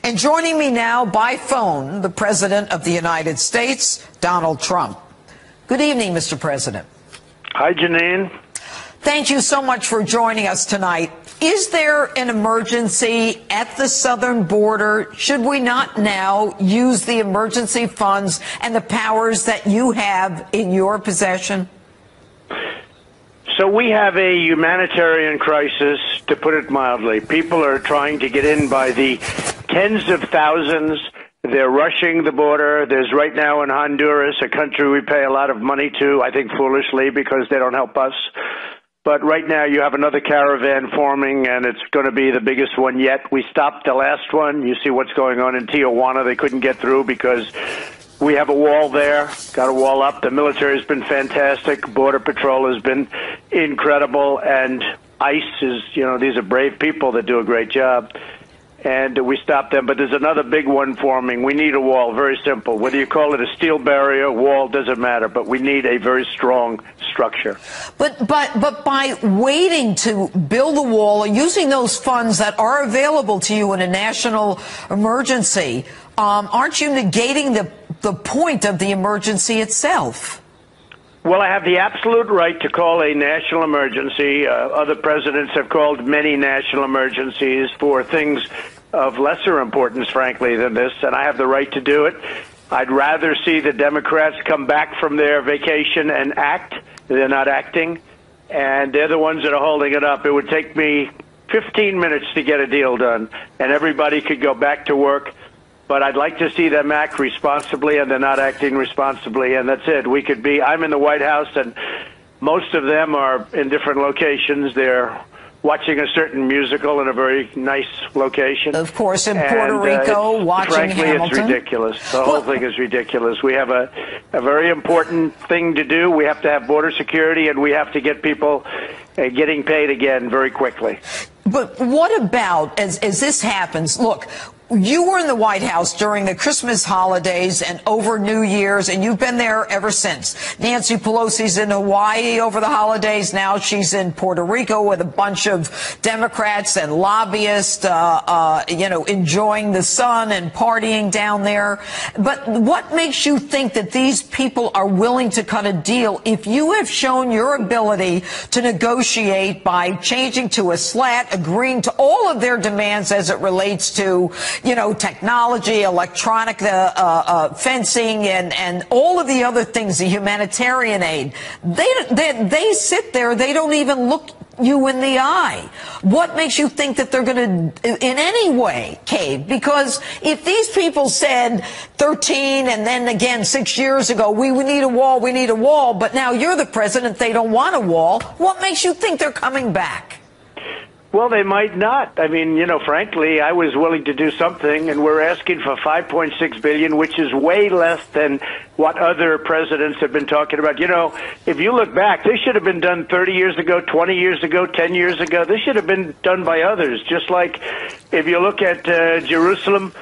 And joining me now by phone, the President of the United States, Donald Trump. Good evening, Mr. President. Hi, Janine. Thank you so much for joining us tonight. Is there an emergency at the southern border? Should we not now use the emergency funds and the powers that you have in your possession? So we have a humanitarian crisis, to put it mildly. People are trying to get in by the tens of thousands. They're rushing the border. There's right now in Honduras, a country we pay a lot of money to, I think foolishly, because they don't help us. But right now you have another caravan forming, and it's going to be the biggest one yet. We stopped the last one. You see what's going on in Tijuana. They couldn't get through because we have a wall there, got a wall up. The military has been fantastic. Border Patrol has been incredible. And ICE is, these are brave people that do a great job. And we stopped them. But there's another big one forming. We need a wall, very simple. Whether you call it a steel barrier, wall, doesn't matter. But we need a very strong structure. But by waiting to build a wall or using those funds that are available to you in a national emergency, aren't you negating the point of the emergency itself? Well, I have the absolute right to call a national emergency. Other presidents have called many national emergencies for things of lesser importance, frankly, than this, and I have the right to do it. I'd rather see the Democrats come back from their vacation and act. They're not acting, and they're the ones that are holding it up. It would take me 15 minutes to get a deal done, and everybody could go back to work. But I'd like to see them act responsibly, and they're not acting responsibly, and that's it. I'm in the White House, and most of them are in different locations. They're watching a certain musical in a very nice location. Of course, in Puerto Rico, watching frankly, Hamilton. It's ridiculous. The whole thing is ridiculous. We have a very important thing to do. We have to have border security, and we have to get people getting paid again very quickly. But what about, as this happens, look, you were in the White House during the Christmas holidays and over New Year's, and you've been there ever since. Nancy Pelosi's in Hawaii over the holidays. Now she's in Puerto Rico with a bunch of Democrats and lobbyists, enjoying the sun and partying down there. But what makes you think that these people are willing to cut a deal if you have shown your ability to negotiate by changing to a slat, agreeing to all of their demands as it relates to technology, electronic fencing, and all of the other things, the humanitarian aid. They sit there. They don't even look you in the eye. What makes you think that they're going to, in any way, cave? Because if these people said 13 and then again 6 years ago, we need a wall, but now you're the president, they don't want a wall, what makes you think they're coming back? Well, they might not. I mean, frankly, I was willing to do something, and we're asking for $5.6 billion, which is way less than what other presidents have been talking about. If you look back, this should have been done 30 years ago, 20 years ago, 10 years ago. This should have been done by others. Just like if you look at Jerusalem,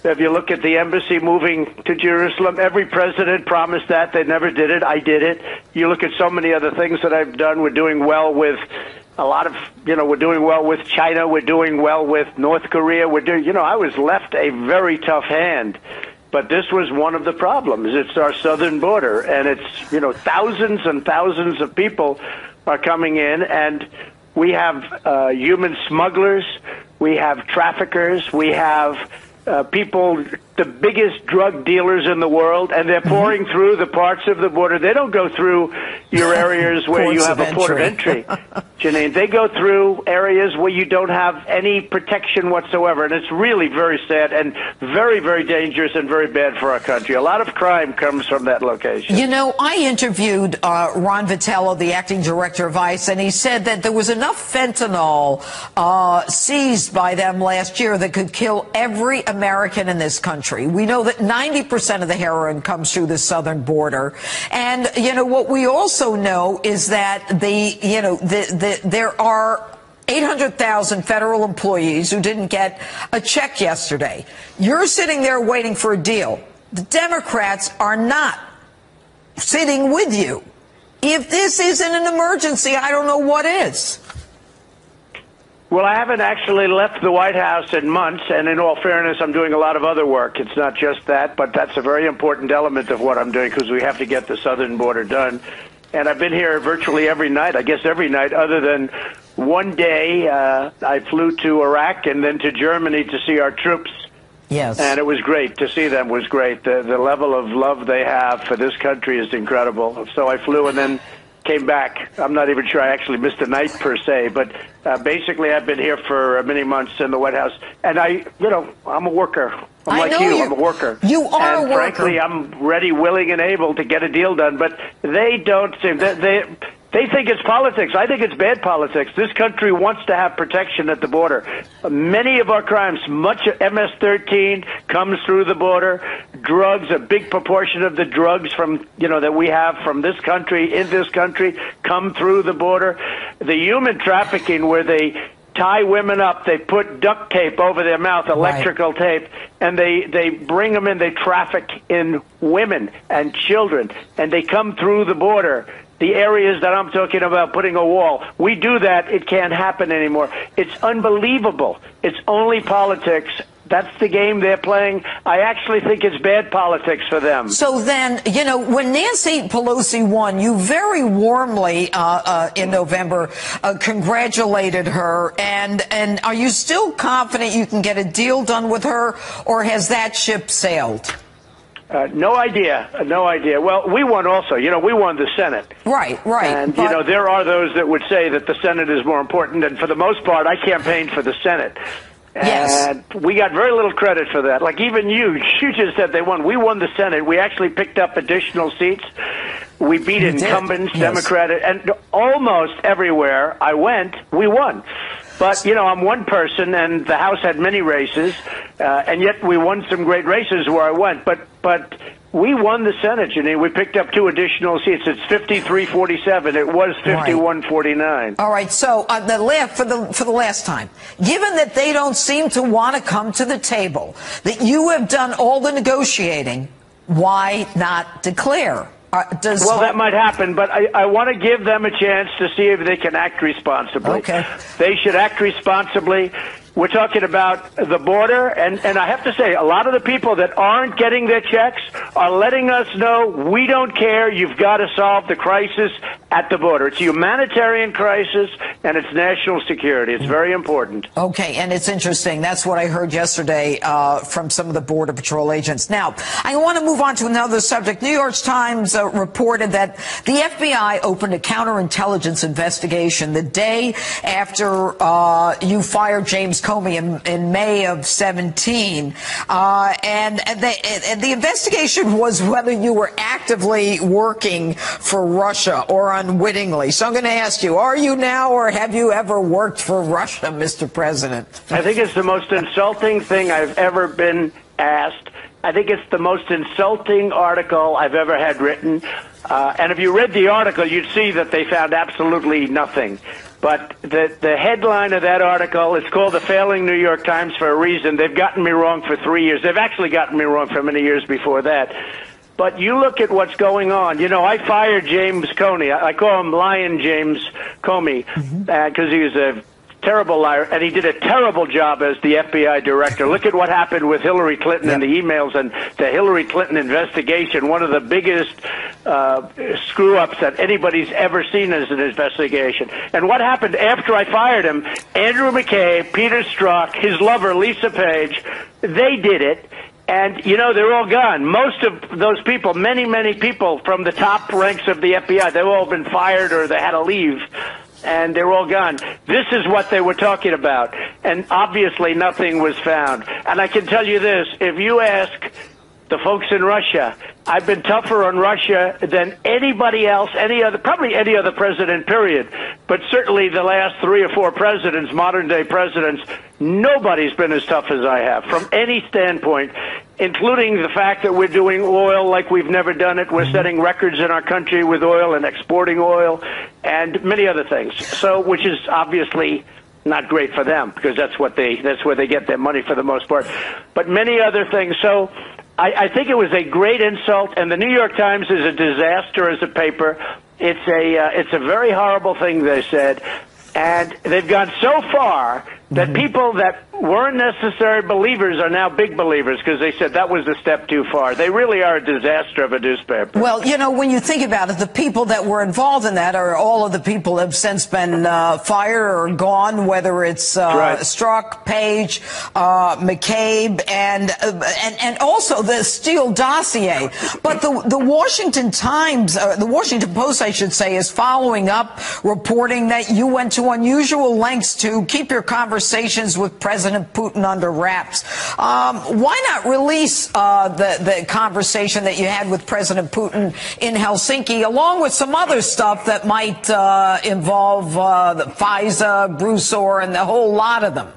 if you look at the embassy moving to Jerusalem, every president promised that. They never did it. I did it. You look at so many other things that I've done. We're doing well with a lot of, we're doing well with China. We're doing well with North Korea. I was left a very tough hand. But this was one of the problems. It's our southern border. And it's, thousands and thousands of people are coming in. And we have human smugglers. We have traffickers. We have people, the biggest drug dealers in the world, and they're pouring through the parts of the border. They don't go through your areas where you have a port of entry, Janine. They go through areas where you don't have any protection whatsoever, and it's really very sad and very, very dangerous and very bad for our country. A lot of crime comes from that location. I interviewed Ron Vitello, the acting director of ICE, and he said that there was enough fentanyl seized by them last year that could kill every American in this country. We know that 90% of the heroin comes through the southern border. And, what we also know is that there are 800,000 federal employees who didn't get a check yesterday. You're sitting there waiting for a deal. The Democrats are not sitting with you. If this isn't an emergency, I don't know what is. Well, I haven't actually left the White House in months, and in all fairness, I'm doing a lot of other work. It's not just that, but that's a very important element of what I'm doing because we have to get the southern border done. And I've been here virtually every night, I guess every night, other than one day I flew to Iraq and then to Germany to see our troops. Yes. And it was great. To see them was great. The level of love they have for this country is incredible. So I flew and then came back. I'm not even sure I actually missed a night per se, but basically I've been here for many months in the White House. And I'm a worker. I'm like you. I'm a worker. You are a worker. Frankly, I'm ready, willing, and able to get a deal done. But they don't seem. They think it's politics. I think it's bad politics. This country wants to have protection at the border. Many of our crimes, much MS-13 comes through the border. Drugs, a big proportion of the drugs from that we have from this country in this country come through the border. The human trafficking, where they tie women up, they put duct tape over their mouth, electrical tape, and they bring them in. They traffic in women and children, and they come through the border. The areas that I'm talking about, putting a wall. We do that. It can't happen anymore. It's unbelievable. It's only politics. That's the game they're playing. I actually think it's bad politics for them. So then, when Nancy Pelosi won, you very warmly in November congratulated her. And are you still confident you can get a deal done with her, or has that ship sailed? No idea. Well, we won also. We won the Senate. Right. And, there are those that would say that the Senate is more important. And for the most part, I campaigned for the Senate. Yes. And we got very little credit for that. Like even you just said they won. We won the Senate. We actually picked up additional seats. We beat incumbents, yes. Democratic, and almost everywhere I went, we won. But, I'm one person, and the House had many races, and yet we won some great races where I went. But we won the Senate, Janine. We picked up 2 additional seats. It's 53-47. It was 51-49. All right. So for the last time, given that they don't seem to want to come to the table, that you have done all the negotiating, why not declare? Well, that might happen, but I want to give them a chance to see if they can act responsibly. Okay. They should act responsibly. We're talking about the border, and I have to say, a lot of the people that aren't getting their checks are letting us know, we don't care, you've got to solve the crisis at the border. It's a humanitarian crisis, and it's national security. It's very important. Okay, and it's interesting. That's what I heard yesterday from some of the Border Patrol agents. Now, I want to move on to another subject. New York Times reported that the FBI opened a counterintelligence investigation the day after you fired James Comey in May of 17. And the investigation was whether you were actively working for Russia or unwittingly. So I'm going to ask you, are you now or have you ever worked for Russia, Mr. President? I think it's the most insulting thing I've ever been asked. I think it's the most insulting article I've ever had written. And if you read the article, you'd see that they found absolutely nothing. But the headline of that article, it's called The Failing New York Times for a reason. They've gotten me wrong for 3 years. They've actually gotten me wrong for many years before that. But you look at what's going on. I fired James Comey. I call him Lion James Comey because he was a terrible liar, and he did a terrible job as the FBI director. Look at what happened with Hillary Clinton and the emails and the Hillary Clinton investigation, one of the biggest screw-ups that anybody's ever seen as an investigation. And what happened after I fired him, Andrew McCabe, Peter Strzok, his lover, Lisa Page, they did it. And, they're all gone. Most of those people, many people from the top ranks of the FBI, they've all been fired or they had to leave. And they're all gone. This is what they were talking about. And obviously nothing was found. And I can tell you this, if you ask the folks in Russia, I've been tougher on Russia than anybody else, probably any other president, period. But certainly the last 3 or 4 presidents, modern day presidents, nobody's been as tough as I have from any standpoint, including the fact that we're doing oil like we've never done it. We're setting records in our country with oil and exporting oil and many other things. So, which is obviously not great for them because that's where they get their money for the most part. But many other things. So I think it was a great insult, and the New York Times is a disaster as a paper. It's a very horrible thing they said. And they've gone so far that people that weren't necessarily believers are now big believers because they said that was a step too far. They really are a disaster of a newspaper. Well, you know, when you think about it, the people that were involved in that are all of the people have since been fired or gone, whether it's right. Strzok, Page, McCabe, and also the Steele dossier. But the Washington Times, the Washington Post, I should say, is following up, reporting that you went to unusual lengths to keep your conversations with President Putin under wraps. Why not release the conversation that you had with President Putin in Helsinki, along with some other stuff that might involve the FISA, Broussard, and the whole lot of them?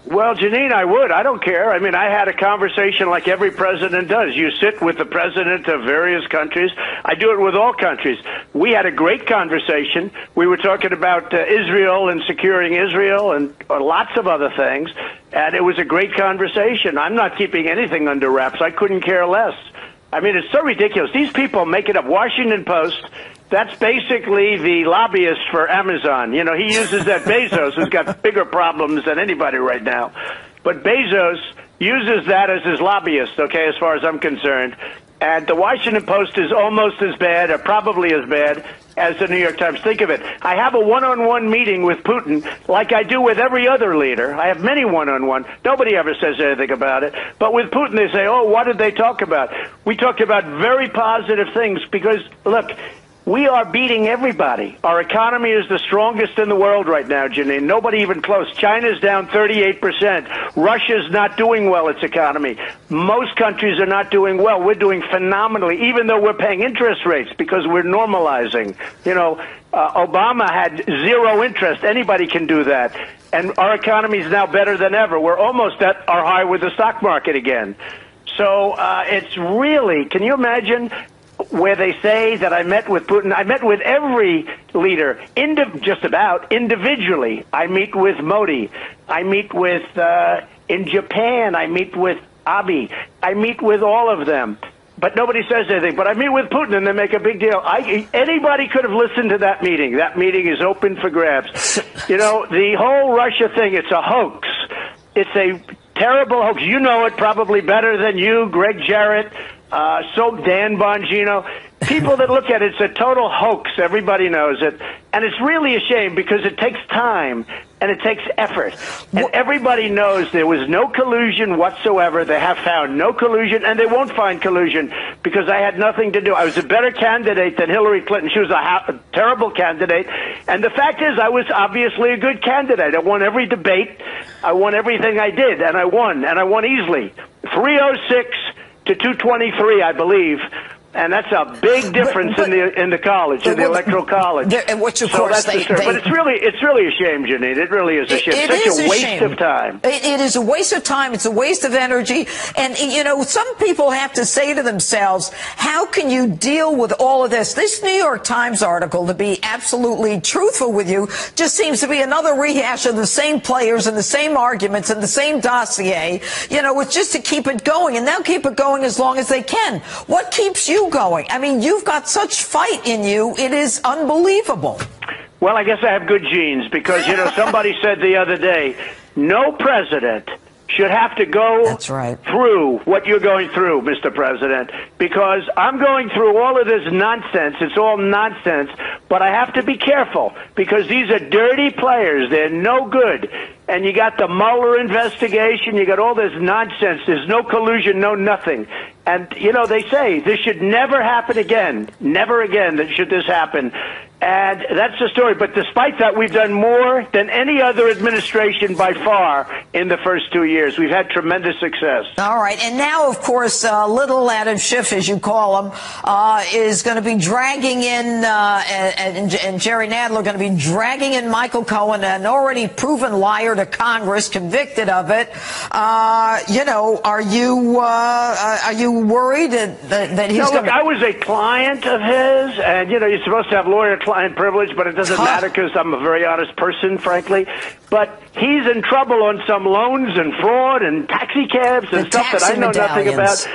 Well, Janine, I would. I don't care. I mean, I had a conversation like every president does. You sit with the president of various countries. I do it with all countries. We had a great conversation. We were talking about Israel and securing Israel and lots of other things. And it was a great conversation. I'm not keeping anything under wraps. I couldn't care less. I mean, it's so ridiculous. These people make it up. Washington Post. That's basically the lobbyist for Amazon. You know, he uses that Bezos, who's got bigger problems than anybody right now. But Bezos uses that as his lobbyist, okay, as far as I'm concerned. And the Washington Post is almost as bad, or probably as bad, as the New York Times. Think of it. I have a one-on-one meeting with Putin like I do with every other leader. I have many one-on-one. Nobody ever says anything about it. But with Putin, they say, oh, what did they talk about? We talked about very positive things because, look, we are beating everybody. Our economy is the strongest in the world right now, Janine. Nobody even close. China's down 38%. Russia's not doing well, its economy. Most countries are not doing well. We're doing phenomenally, even though we're paying interest rates because we're normalizing. You know, Obama had zero interest. Anybody can do that. And our economy is now better than ever. We're almost at our high with the stock market again. So it's really, can you imagine where they say that I met with Putin? I met with every leader, just about individually. I meet with Modi. I meet with, in Japan, I meet with Abe. I meet with all of them. But nobody says anything. But I meet with Putin, and they make a big deal. Anybody could have listened to that meeting. That meeting is open for grabs. You know, the whole Russia thing, it's a hoax. It's a terrible hoax. You know it probably better than you, Greg Jarrett, Dan Bongino. People that look at it, it's a total hoax. Everybody knows it. And it's really a shame because it takes time and it takes effort. And everybody knows there was no collusion whatsoever. They have found no collusion, and they won't find collusion because I had nothing to do. I was a better candidate than Hillary Clinton. She was a terrible candidate. And the fact is, I was obviously a good candidate. I won every debate. I won everything I did, and I won easily. 306 to 223, I believe. And that's a big difference in the college, in the electoral college. Which, of course, but it's really a shame, Janine. It really is a shame. It's such a waste of time. It is a waste of time. It's a waste of energy. And, you know, some people have to say to themselves, how can you deal with all of this? This New York Times article, to be absolutely truthful with you, just seems to be another rehash of the same players and the same arguments and the same dossier. You know, it's just to keep it going. And they'll keep it going as long as they can. What keeps you going? I mean, you've got such fight in you. It is unbelievable. Well, I guess I have good genes because, you know, somebody said the other day, no president should have to go through what you're going through, Mr. President, because I'm going through all of this nonsense. It's all nonsense, but I have to be careful because these are dirty players. They're no good. And you got the Mueller investigation. You got all this nonsense. There's no collusion, no nothing. And, you know, they say this should never happen again. Never again should this happen. And that's the story. But despite that, we've done more than any other administration by far in the first 2 years. We've had tremendous success. All right. And now, of course, little Adam Schiff, as you call him, is going to be dragging in, and Jerry Nadler are going to be dragging in Michael Cohen, an already proven liar to Congress, convicted of it. You know, are you worried that he's going to... I was a client of his, and, you know, you're supposed to have lawyer-client privilege, but it doesn't matter because I'm a very honest person, frankly. But he's in trouble on some loans and fraud and taxi cabs and stuff that I know nothing about.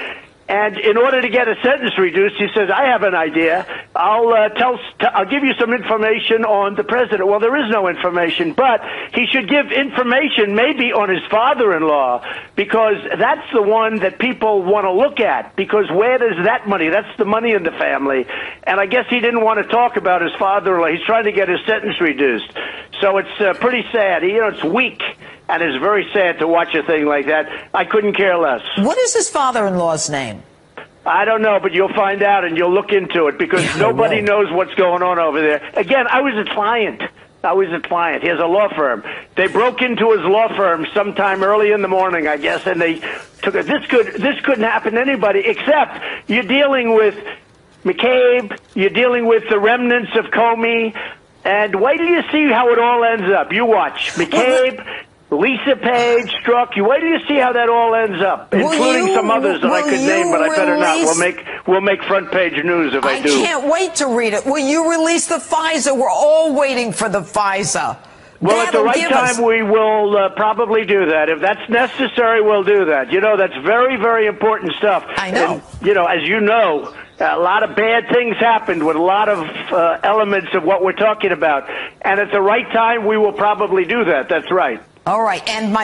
And in order to get a sentence reduced, he says, I have an idea. I'll give you some information on the president. Well, there is no information, but he should give information maybe on his father-in-law, because that's the one that people want to look at, because where does that money? That's the money in the family. And I guess he didn't want to talk about his father-in-law. He's trying to get his sentence reduced. So it's pretty sad. It's weak, and it's very sad to watch a thing like that. I couldn't care less. What is his father-in-law's name? I don't know, but you'll find out and you'll look into it, because nobody knows what's going on over there. Again, I was a client. He has a law firm. They broke into his law firm sometime early in the morning, I guess, and they took it. This couldn't happen to anybody, except you're dealing with McCabe, you're dealing with the remnants of Comey, and wait till you see how it all ends up. You watch. McCabe, Lisa Page, Strzok. You wait till you see how that all ends up, including some others that I could name, but I better not. We'll make front page news if I do. I can't wait to read it. Will you release the FISA? We're all waiting for the FISA. Well, at the right time, we will probably do that. If that's necessary, we'll do that. That's very, very important stuff. I know. And, as you know, a lot of bad things happened with a lot of elements of what we're talking about. And at the right time, we will probably do that. That's right. All right. And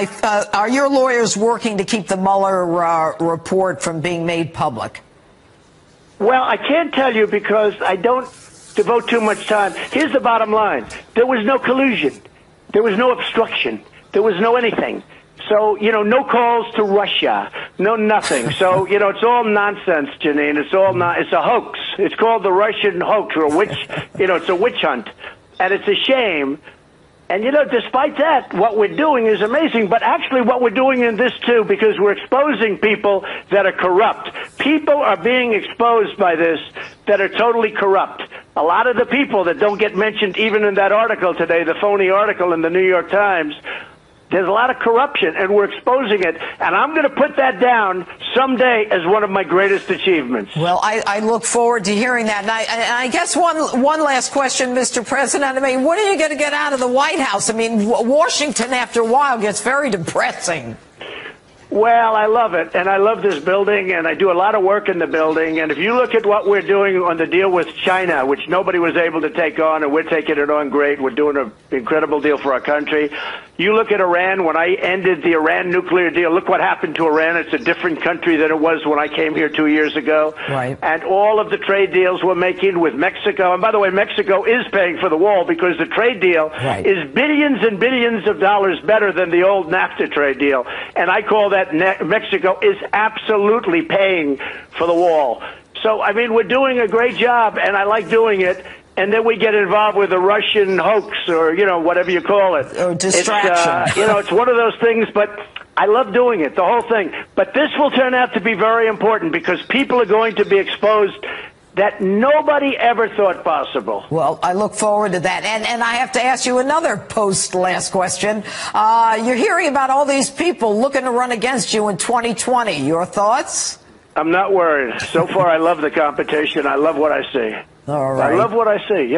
are your lawyers working to keep the Mueller report from being made public? Well, I can't tell you because I don't devote too much time. Here's the bottom line. There was no collusion. There was no obstruction. There was no anything. So, no calls to Russia. No nothing. So, it's all nonsense, Janine. It's a hoax. It's called the Russian hoax, or a witch, it's a witch hunt. And it's a shame. And, despite that, what we're doing is amazing. But actually what we're doing in this, too, because we're exposing people that are corrupt. People are being exposed by this that are totally corrupt. A lot of the people that don't get mentioned even in that article today, the phony article in the New York Times, there's a lot of corruption, and we're exposing it. And I'm going to put that down someday as one of my greatest achievements. Well, I look forward to hearing that. And I guess one last question, Mr. President. I mean, what are you going to get out of the White House? I mean, Washington, after a while, gets very depressing. Well, I love it, and I love this building, and I do a lot of work in the building. And if you look at what we're doing on the deal with China, which nobody was able to take on, and we're taking it on great. We're doing an incredible deal for our country. You look at Iran. When I ended the Iran nuclear deal, look what happened to Iran. It's a different country than it was when I came here 2 years ago. Right. And all of the trade deals we're making with Mexico. And by the way, Mexico is paying for the wall, because the trade deal is billions and billions of dollars better than the old NAFTA trade deal. And I call that Mexico is absolutely paying for the wall. So, I mean, we're doing a great job, and I like doing it. And then we get involved with a Russian hoax, or, whatever you call it. Or distraction. It's one of those things, but I love doing it, the whole thing. But this will turn out to be very important, because people are going to be exposed that nobody ever thought possible. Well, I look forward to that. And I have to ask you another post-last question. You're hearing about all these people looking to run against you in 2020. Your thoughts? I'm not worried. So far, I love the competition. I love what I see. All right. I love what I see.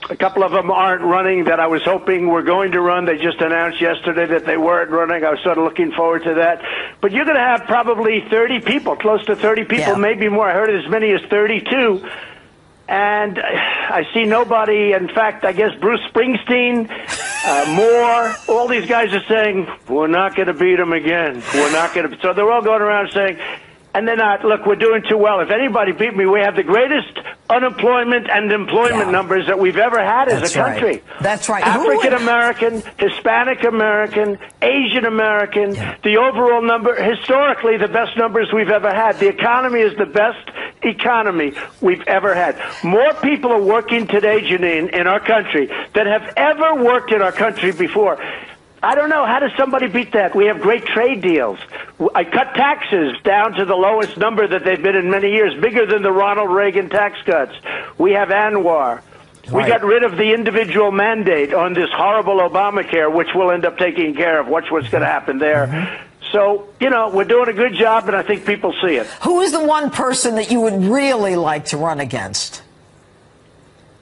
A couple of them aren't running that I was hoping were going to run. They just announced yesterday that they weren't running. I was sort of looking forward to that. But you're going to have probably 30 people, close to 30 people, maybe more. I heard as many as 32. And I see nobody. In fact, I guess Bruce Springsteen, Moore, all these guys are saying, we're not going to beat them again. We're not going to. So they're all going around saying, and they're not. Look, we're doing too well. If anybody beat me, we have the greatest unemployment and employment numbers that we've ever had as a country. Right. That's right. African American, Hispanic American, Asian American, the overall number, historically the best numbers we've ever had. The economy is the best economy we've ever had. More people are working today, Janine, in our country than have ever worked in our country before. I don't know. How does somebody beat that? We have great trade deals. I cut taxes down to the lowest number that they've been in many years, bigger than the Ronald Reagan tax cuts. We have Anwar. Right. We got rid of the individual mandate on this horrible Obamacare, which we'll end up taking care of. Watch what's going to happen there. Mm-hmm. So, we're doing a good job, and I think people see it. Who is the one person that you would really like to run against?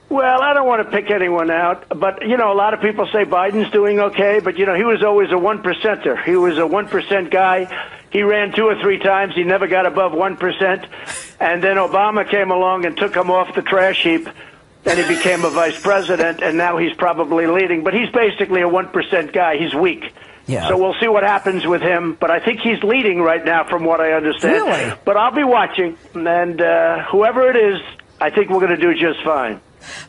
Well, I don't want to pick anyone out, but, a lot of people say Biden's doing okay, but, he was always a 1%er. He was a 1% guy. He ran 2 or 3 times. He never got above 1%. and then Obama came along and took him off the trash heap, and he became a vice president, and now he's probably leading. But he's basically a 1% guy. He's weak. Yeah. So we'll see what happens with him. But I think he's leading right now from what I understand. Really? But I'll be watching, and whoever it is, I think we're going to do just fine.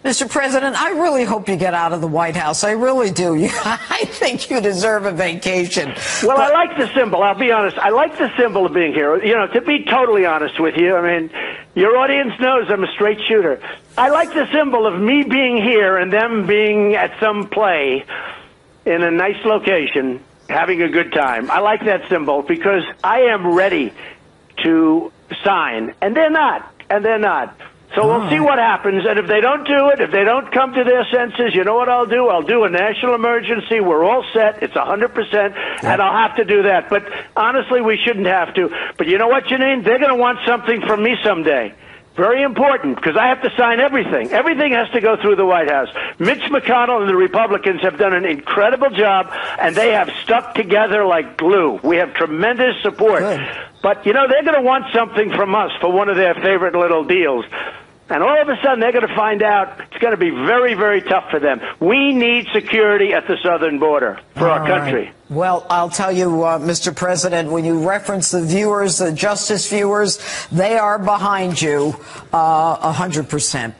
Mr. President, I really hope you get out of the White House. I really do. I think you deserve a vacation. Well, I like the symbol. I'll be honest. I like the symbol of being here. You know, to be totally honest with you, I mean, your audience knows I'm a straight shooter. I like the symbol of me being here and them being at some play in a nice location, having a good time. I like that symbol because I am ready to sign, and they're not. So we'll see what happens, and if they don't do it, if they don't come to their senses, you know what I'll do? I'll do a national emergency. We're all set. It's 100%, and I'll have to do that. But honestly, we shouldn't have to. But you know what, Janine? They're going to want something from me someday. Very important, because I have to sign everything. Everything has to go through the White House. Mitch McConnell and the Republicans have done an incredible job, and they have stuck together like glue. We have tremendous support. Good. But, you know, they're going to want something from us for one of their favorite little deals. And all of a sudden, they're going to find out it's going to be very, very tough for them. We need security at the southern border for our country. Right. Well, I'll tell you, Mr. President, when you reference the viewers, the justice viewers, they are behind you 100%.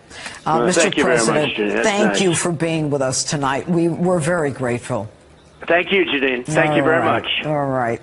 Mr. Thank you President, very much, thank you for being with us tonight. We're very grateful. Thank you, Janine. Thank you very much. All right.